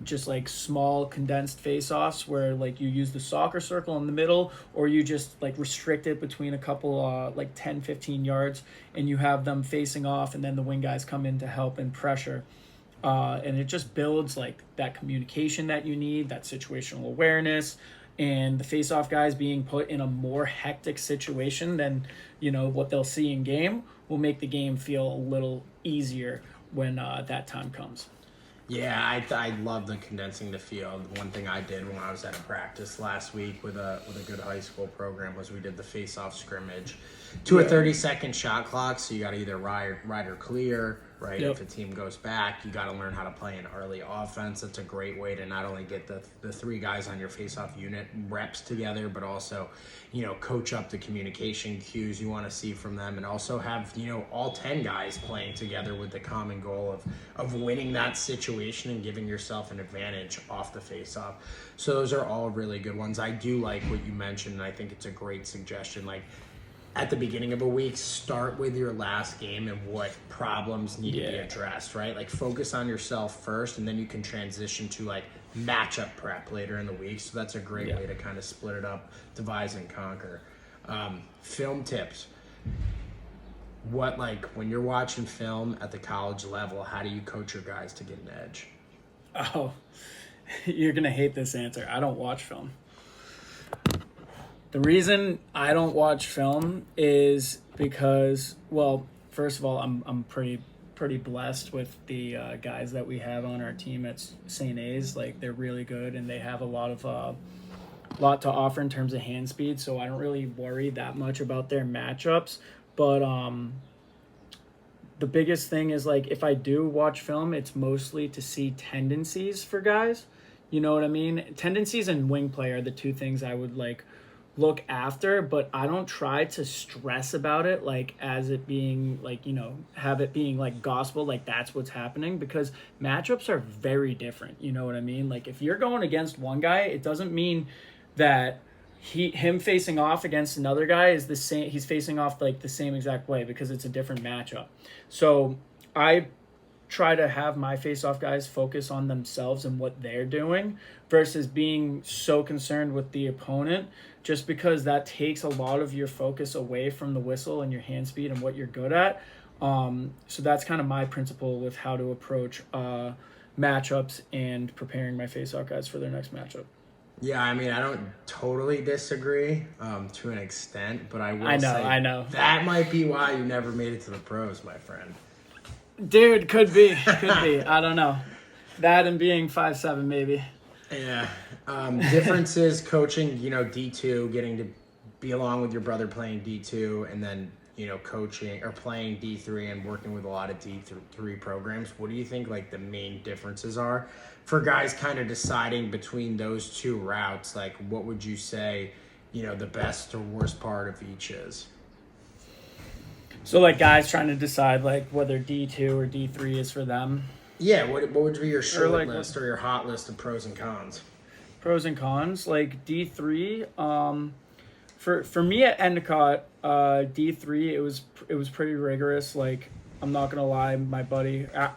just like small condensed face-offs where like you use the soccer circle in the middle, or you just like restrict it between a couple like 10-15 yards, and you have them facing off, and then the wing guys come in to help and pressure, and it just builds like that communication that you need, that situational awareness, and the face-off guys being put in a more hectic situation than what they'll see in game will make the game feel a little easier when that time comes.
Yeah, I love the condensing the field. One thing I did when I was at a practice last week with a good high school program was we did the face-off scrimmage to a 30-second shot clock. So you got to either ride or clear, right?
Yep.
If a team goes back, you got to learn how to play an early offense. That's a great way to not only get the 3 guys on your face-off unit reps together, but also, coach up the communication cues you want to see from them, and also have, all 10 guys playing together with the common goal of winning that situation and giving yourself an advantage off the face-off. So those are all really good ones. I do like what you mentioned, and I think it's a great suggestion. Like, at the beginning of a week, start with your last game and what problems need to be addressed, right? Like, focus on yourself first, and then you can transition to like matchup prep later in the week. So that's a great way to kind of split it up, devise and conquer. Film tips. What, like, when you're watching film at the college level, how do you coach your guys to get an edge?
Oh, you're going to hate this answer. I don't watch film. The reason I don't watch film is because, well, first of all, I'm pretty blessed with the guys that we have on our team at St. A's. Like, they're really good, and they have a lot to offer in terms of hand speed, so I don't really worry that much about their matchups. But the biggest thing is, like, if I do watch film, it's mostly to see tendencies for guys. You know what I mean? Tendencies and wing play are the 2 things I would like look after, but I don't try to stress about it like as it being like, have it being like gospel, like that's what's happening, because matchups are very different. You know what I mean? Like, if you're going against one guy, it doesn't mean that him facing off against another guy is the same. He's facing off like the same exact way, because it's a different matchup. So I try to have my face-off guys focus on themselves and what they're doing versus being so concerned with the opponent, just because that takes a lot of your focus away from the whistle and your hand speed and what you're good at. So that's kind of my principle with how to approach matchups and preparing my face-off guys for their next matchup.
Yeah, I mean, I don't totally disagree to an extent, but I will say
I know.
That might be why you never made it to the pros, my friend.
Dude, could be. I don't know. That and being 5'7", maybe.
Yeah. Differences coaching, D2, getting to be along with your brother playing D2, and then coaching or playing D3 and working with a lot of D3 programs, what do you think like the main differences are for guys kind of deciding between those two routes? Like, what would you say, the best or worst part of each is?
So like guys trying to decide like whether D2 or D3 is for them.
Yeah, what would be your short
like
list or your hot list of pros and cons?
Pros and cons, like D3. For me at Endicott, D3, it was pretty rigorous. Like, I'm not gonna lie,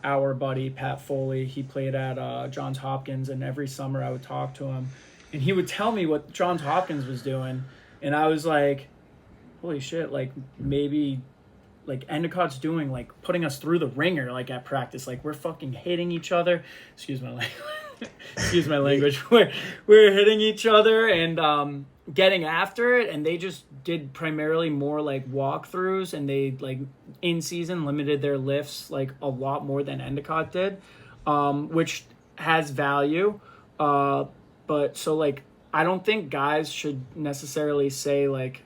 our buddy Pat Foley, he played at Johns Hopkins, and every summer I would talk to him, and he would tell me what Johns Hopkins was doing, and I was like, holy shit, like maybe like Endicott's doing, like putting us through the ringer, like at practice, like we're fucking hitting each other. Excuse my language. Excuse my language. We're hitting each other and getting after it, and they just did primarily more like walkthroughs, and they like in season limited their lifts like a lot more than Endicott did, which has value. But so like I don't think guys should necessarily say like.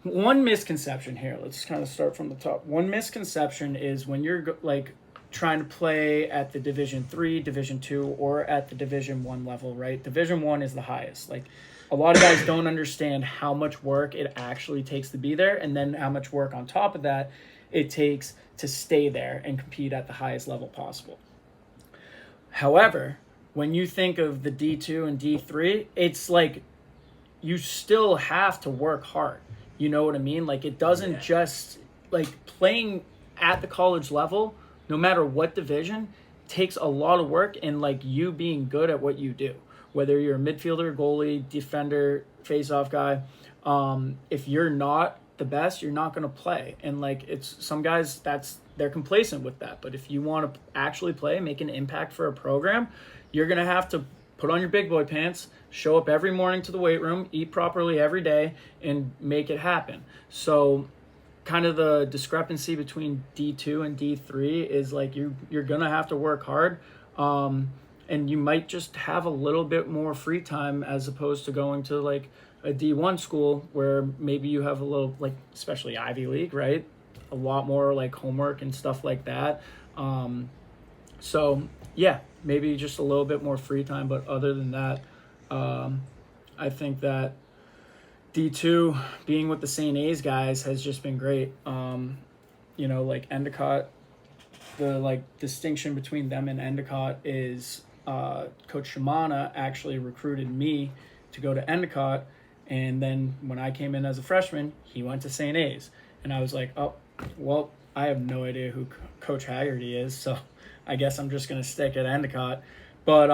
One misconception here, let's kind of start from the top. One misconception is when you're like trying to play at the Division 3, Division 2, or at the Division 1 level, right? Division 1 is the highest. Like a lot of guys don't understand how much work it actually takes to be there, and then how much work on top of that it takes to stay there and compete at the highest level possible. However, when you think of the D2 and D3, it's like you still have to work hard. You know what I mean? Like it doesn't just like playing at the college level, no matter what division, takes a lot of work and like you being good at what you do. Whether you're a midfielder, goalie, defender, face-off guy, if you're not the best, you're not going to play. And like it's some guys they're complacent with that. But if you want to actually play, make an impact for a program, you're going to have to put on your big boy pants, show up every morning to the weight room, eat properly every day, and make it happen. So kind of the discrepancy between D2 and D3 is like you're going to have to work hard, and you might just have a little bit more free time as opposed to going to like a D1 school where maybe you have a little, like especially Ivy League, right? A lot more like homework and stuff like that. So yeah, maybe just a little bit more free time, but other than that, I think that D2 being with the St. A's guys has just been great. Like Endicott, the like distinction between them and Endicott is Coach Shimana actually recruited me to go to Endicott, and then when I came in as a freshman, he went to St. A's, and I was like, oh, well, I have no idea who Coach Haggerty is, so I guess I'm just gonna stick at Endicott. But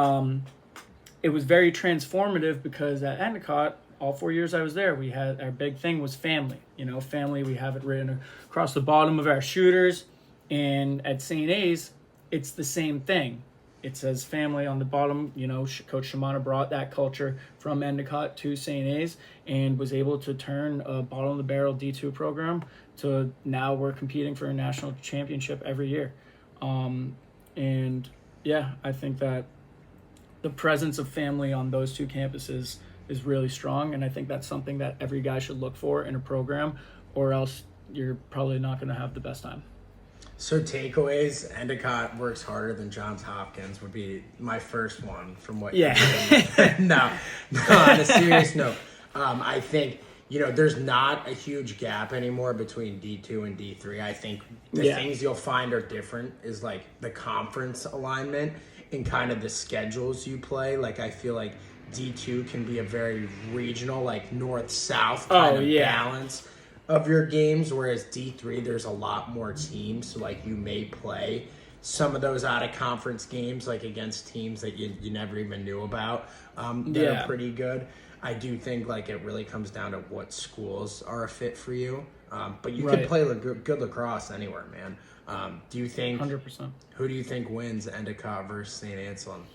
it was very transformative because at Endicott, all 4 years I was there, we had our big thing was family. Family, we have it written across the bottom of our shooters. And at St. A's, it's the same thing. It says family on the bottom. Coach Shimana brought that culture from Endicott to St. A's and was able to turn a bottom of the barrel D2 program to now we're competing for a national championship every year. And yeah, I think that the presence of family on those two campuses is really strong, and I think that's something that every guy should look for in a program, or else you're probably not going to have the best time.
So takeaways, Endicott works harder than Johns Hopkins would be my first one from what you're doing. No, on a serious note, I think, there's not a huge gap anymore between D2 and D3. I think the things you'll find are different is like the conference alignment and kind of the schedules you play. Like I feel like D2 can be a very regional, like north-south kind of balance of your games, whereas D3 there's a lot more teams, so like you may play some of those out of conference games like against teams that you never even knew about that are pretty good. I do think like it really comes down to what schools are a fit for you, but you can play good lacrosse anywhere, man. Do you think
100%?
Who do you think wins Endicott versus St. Anselm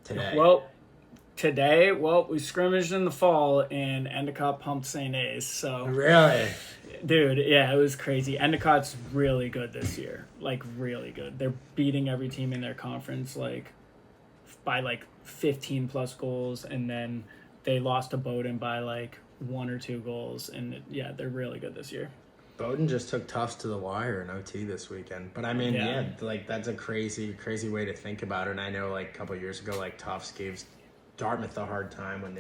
today?
Today, we scrimmaged in the fall, and Endicott pumped St. A's. So
really,
dude, yeah, it was crazy. Endicott's really good this year, like really good. They're beating every team in their conference, like by like 15 plus goals, and then they lost to Bowdoin by like 1 or 2 goals, and they're really good this year.
Bowdoin just took Tufts to the wire in OT this weekend. But I mean,
Yeah.
like that's a crazy way to think about it. And I know like a couple of years ago, like Tufts gave Dartmouth a hard time when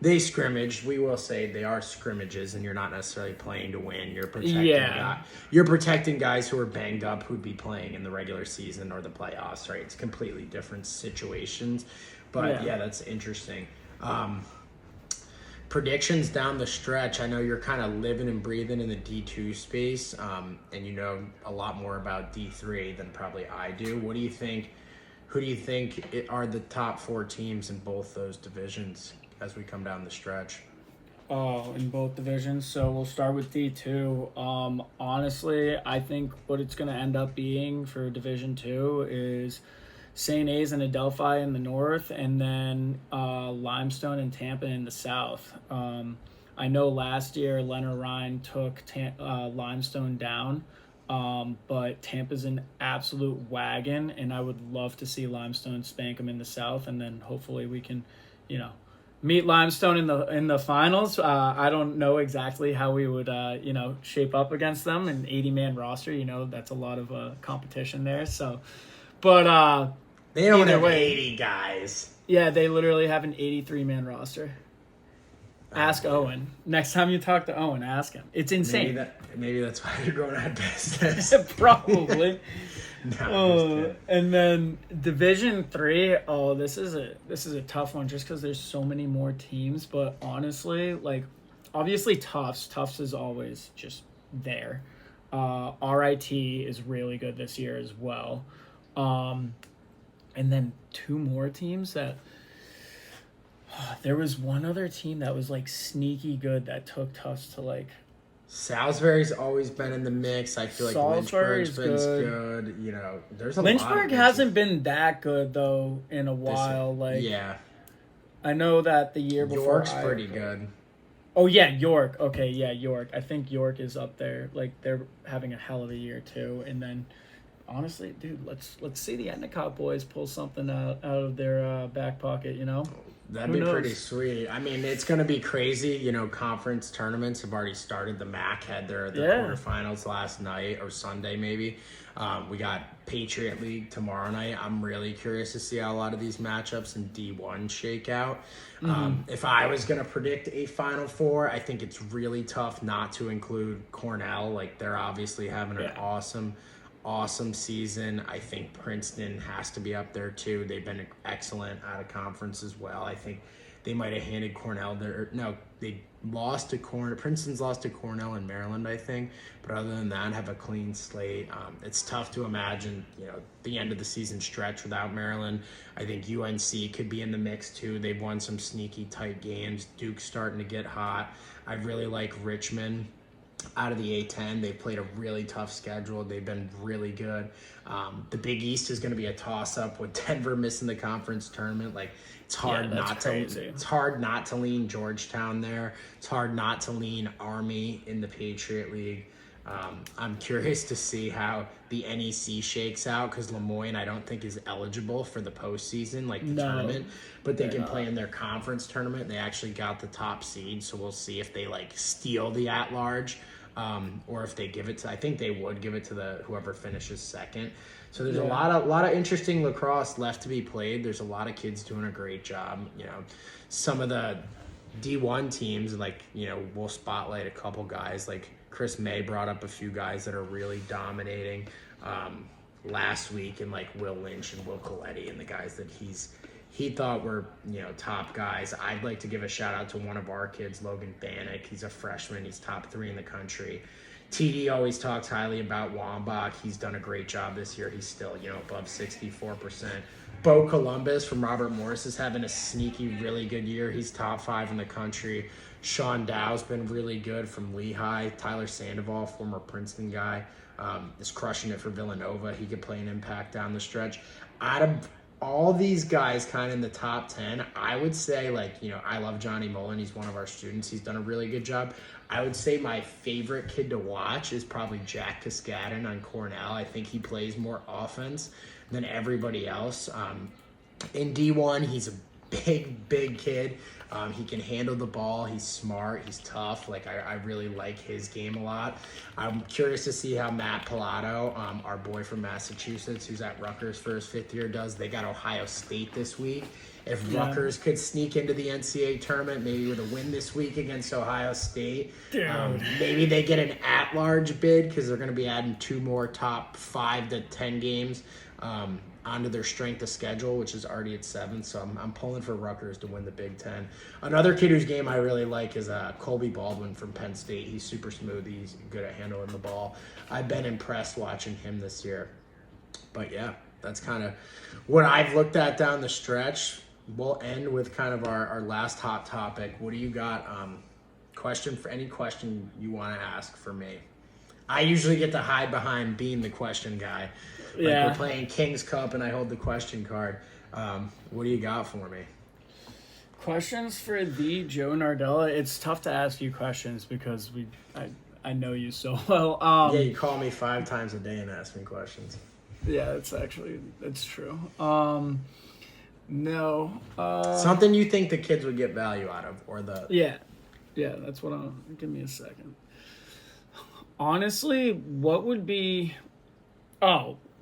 they scrimmaged. We will say they are scrimmages, and you're not necessarily playing to win. You're protecting guys who are banged up who'd be playing in the regular season or the playoffs, right? It's completely different situations. But yeah that's interesting. Predictions down the stretch. I know you're kind of living and breathing in the D2 space, and you know a lot more about D3 than probably I do. What do you think? Who do you think are the top 4 teams in both those divisions as we come down the stretch?
In both divisions. So we'll start with D2. Honestly, I think what it's going to end up being for Division 2 is St. A's and Adelphi in the north, and then Limestone and Tampa in the south. I know last year Leonard Ryan took Limestone down, but Tampa's an absolute wagon, and I would love to see Limestone spank them in the south, and then hopefully we can, meet Limestone in the finals. I don't know exactly how we would shape up against them. An 80-man roster, that's a lot of competition there. So, but
they don't have 80 guys.
Yeah, they literally have an 83-man roster. Ask Owen. Next time you talk to Owen, ask him. It's insane.
Maybe that's why you're going out of business.
Probably.
No,
and then Division 3. Oh, this is a tough one just because there's so many more teams. But honestly, like, obviously Tufts is always just there. RIT is really good this year as well. And then 2 more teams that. There was one other team that was like sneaky good that took Tufts to like.
Salisbury's always been in the mix. I feel like Lynchburg's been good. There's a lot.
Lynchburg hasn't been that good though in a while. I know that the year before
York's pretty good.
Oh yeah, York. Okay, yeah, York. I think York is up there. Like they're having a hell of a year too. And then, honestly, dude, let's see the Endicott boys pull something out of their back pocket.
That'd be pretty sweet. I mean, it's going to be crazy. Conference tournaments have already started. The MAC had their quarterfinals last night or Sunday maybe. We got Patriot League tomorrow night. I'm really curious to see how a lot of these matchups in D1 shake out. If I was going to predict a Final Four, I think it's really tough not to include Cornell. Like, they're obviously having an awesome season. I think Princeton has to be up there too. They've been excellent out of conference as well. I think they might have handed Cornell they lost to Princeton's lost to Cornell in Maryland, I think. But other than that, have a clean slate. It's tough to imagine, the end of the season stretch without Maryland. I think UNC could be in the mix too. They've won some sneaky tight games. Duke's starting to get hot. I really like Richmond. Out of the A10, they played a really tough schedule. They've been really good. The Big East is going to be a toss-up with Denver missing the conference tournament. Like, it's hard not to lean Georgetown there. It's hard not to lean Army in the Patriot League. I'm curious to see how the NEC shakes out because Lemoyne I don't think is eligible for the postseason, like the tournament, but they can play in their conference tournament. They actually got the top seed, so we'll see if they like steal the at-large or if they give it to. I think they would give it to whoever finishes second. So there's a lot of interesting lacrosse left to be played. There's a lot of kids doing a great job. Some of the D1 teams, we'll spotlight a couple guys. Like Chris May brought up a few guys that are really dominating last week, and like Will Lynch and Will Coletti and the guys that he thought were top guys. I'd like to give a shout out to one of our kids, Logan Bannock. He's a freshman. He's top 3 in the country. TD always talks highly about Wambach. He's done a great job this year. He's still above 64%. Bo Columbus from Robert Morris is having a sneaky, really good year. He's top 5 in the country. Sean Dow's been really good from Lehigh. Tyler Sandoval, former Princeton guy, is crushing it for Villanova. He could play an impact down the stretch. Out of all these guys kind of in the top 10, I would say, I love Johnny Mullen. He's one of our students. He's done a really good job. I would say my favorite kid to watch is probably Jack Cascadden on Cornell. I think he plays more offense than everybody else. In D1, he's big kid. He can handle the ball. He's smart. He's tough. Like, I really like his game a lot. I'm curious to see how Matt Pilato, our boy from Massachusetts, who's at Rutgers for his 5th year, does. They got Ohio State this week. If Rutgers could sneak into the NCAA tournament, maybe with a win this week against Ohio State, maybe they get an at-large bid because they're going to be adding 2 more top 5 to 10 games onto their strength of schedule, which is already at 7. So I'm pulling for Rutgers to win the Big Ten. Another kid whose game I really like is Colby Baldwin from Penn State. He's super smooth. He's good at handling the ball. I've been impressed watching him this year. But yeah, that's kind of what I've looked at down the stretch. We'll end with kind of our last hot topic. What do you got? Any question you want to ask for me? I usually get to hide behind being the question guy. We're playing King's Cup and I hold the question card. What do you got for me?
Questions for the Joe Nardella. It's tough to ask you questions because I know you so well.
Yeah, you call me 5 times a day and ask me questions.
Yeah, it's true. No.
Something you think the kids would get value out of, or the...
Yeah, that's what give me a second. Honestly, what would be...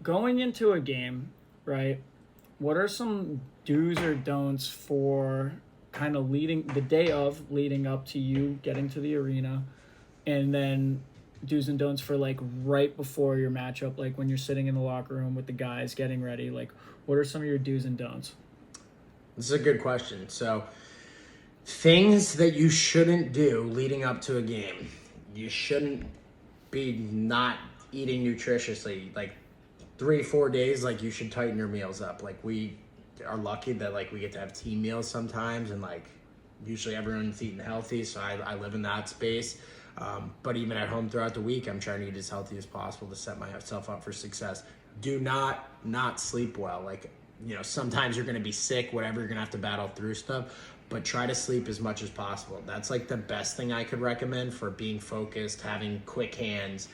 going into a game, right? What are some do's or don'ts for kind of leading up to you getting to the arena, and then do's and don'ts for like right before your matchup, like when you're sitting in the locker room with the guys getting ready? Like, what are some of your do's and don'ts?
This is a good question. So, things that you shouldn't do leading up to a game. You shouldn't be not eating nutritiously. Like 3-4 days, like you should tighten your meals up. Like, we are lucky that like we get to have team meals sometimes, and like usually everyone's eating healthy, so I live in that space. But even at home throughout the week, I'm trying to eat as healthy as possible to set myself up for success. Do not sleep well. Like, sometimes you're going to be sick, whatever, you're going to have to battle through stuff, but try to sleep as much as possible. That's like the best thing I could recommend for being focused, having quick hands,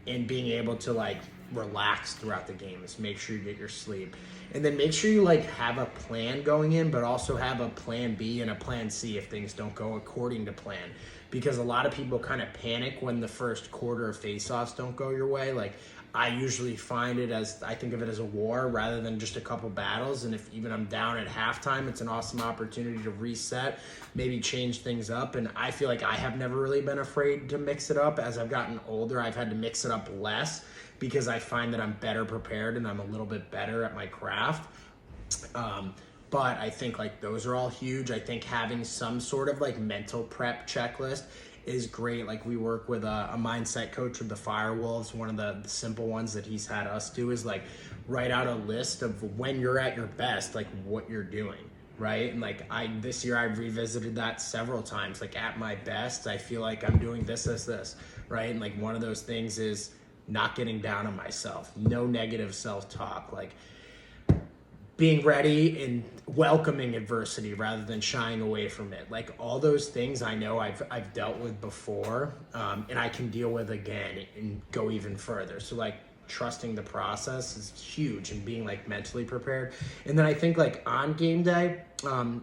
and being able to like relax throughout the game. Is make sure you get your sleep. And then make sure you like have a plan going in, but also have a plan B and a plan C if things don't go according to plan. Because a lot of people kind of panic when the first quarter of face-offs don't go your way. Like, I usually find I think of it as a war rather than just a couple battles. And if even I'm down at halftime, it's an awesome opportunity to reset, maybe change things up. And I feel like I have never really been afraid to mix it up. As I've gotten older, I've had to mix it up less because I find that I'm better prepared and I'm a little bit better at my craft. But I think like those are all huge. I think having some sort of like mental prep checklist is great. Like, we work with a mindset coach with the Firewolves. One of the simple ones that he's had us do is like write out a list of when you're at your best, like what you're doing, right? And like this year I've revisited that several times. Like, at my best, I feel like I'm doing this, right? And like one of those things is not getting down on myself, no negative self-talk, like being ready and welcoming adversity rather than shying away from it. Like, all those things I know I've dealt with before, and I can deal with again and go even further. So like trusting the process is huge, and being like mentally prepared. And then I think like on game day, I'm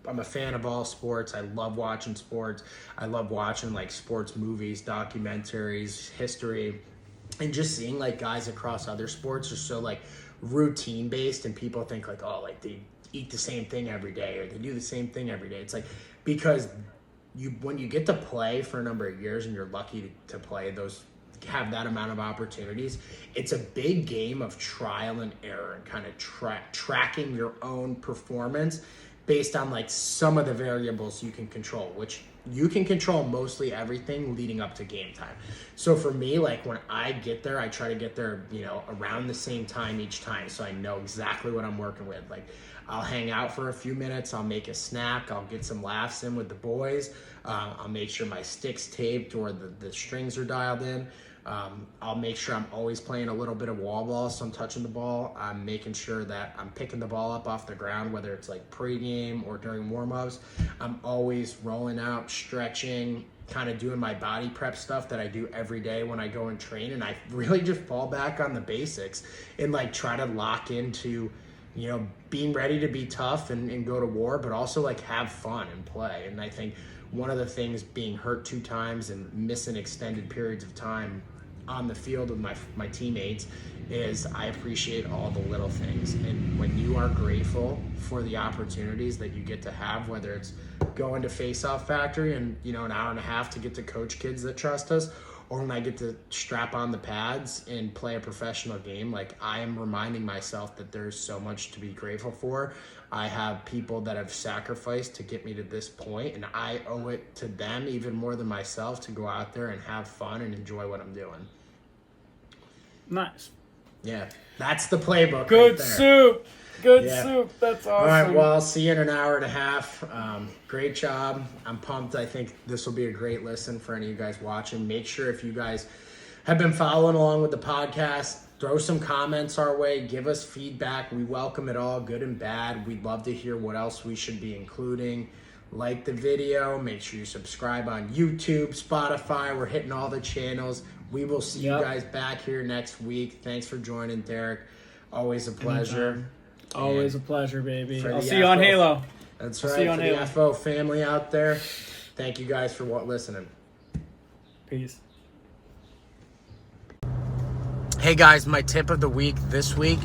a fan of all sports. I love watching sports. I love watching like sports movies, documentaries, history, and just seeing like guys across other sports are so like routine based, and people think like, oh, like they eat the same thing every day or they do the same thing every day. It's like, because when you get to play for a number of years and you're lucky to play have that amount of opportunities, it's a big game of trial and error and kind of tracking your own performance based on like some of the variables you can control, which you can control mostly everything leading up to game time. So for me, like when I get there, I try to get there, around the same time each time, so I know exactly what I'm working with. Like, I'll hang out for a few minutes, I'll make a snack, I'll get some laughs in with the boys, I'll make sure my stick's taped or the strings are dialed in. I'll make sure I'm always playing a little bit of wall ball, so I'm touching the ball. I'm making sure that I'm picking the ball up off the ground, whether it's like pregame or during warm-ups. I'm always rolling out, stretching, kind of doing my body prep stuff that I do every day when I go and train. And I really just fall back on the basics and like try to lock into, being ready to be tough and go to war, but also like have fun and play. And I think one of the things, being hurt 2 times and missing extended periods of time on the field with my teammates, is I appreciate all the little things. And when you are grateful for the opportunities that you get to have, whether it's going to Face-Off Factory and an hour and a half to get to coach kids that trust us, or when I get to strap on the pads and play a professional game, like, I am reminding myself that there's so much to be grateful for. I have people that have sacrificed to get me to this point, and I owe it to them even more than myself to go out there and have fun and enjoy what I'm doing.
Nice.
Yeah, that's the playbook.
Good
right there.
soup. Good soup. That's awesome.
All right, well, I'll see you in an hour and a half. Great job. I'm pumped. I think this will be a great listen for any of you guys watching. Make sure, if you guys have been following along with the podcast, throw some comments our way. Give us feedback. We welcome it all, good and bad. We'd love to hear what else we should be including. Like the video. Make sure you subscribe on YouTube, Spotify. We're hitting all the channels. We will see you guys back here next week. Thanks for joining, Derek. Always a pleasure.
Anytime. Always a pleasure, baby. I'll see
FO,
you on Halo.
That's
I'll
right.
see you on
for
Halo.
the FO family out there, thank you guys for listening.
Peace.
Hey guys, my tip of the week this week,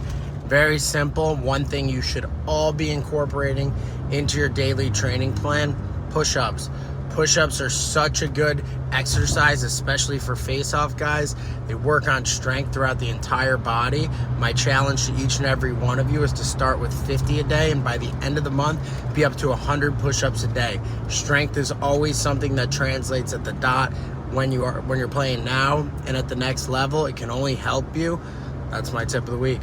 very simple. One thing you should all be incorporating into your daily training plan: push-ups. Push-ups are such a good exercise, especially for face-off guys. They work on strength throughout the entire body. My challenge to each and every one of you is to start with 50 a day, and by the end of the month, be up to 100 push-ups a day. Strength is always something that translates at the dot when you're playing now, and at the next level, it can only help you. That's my tip of the week.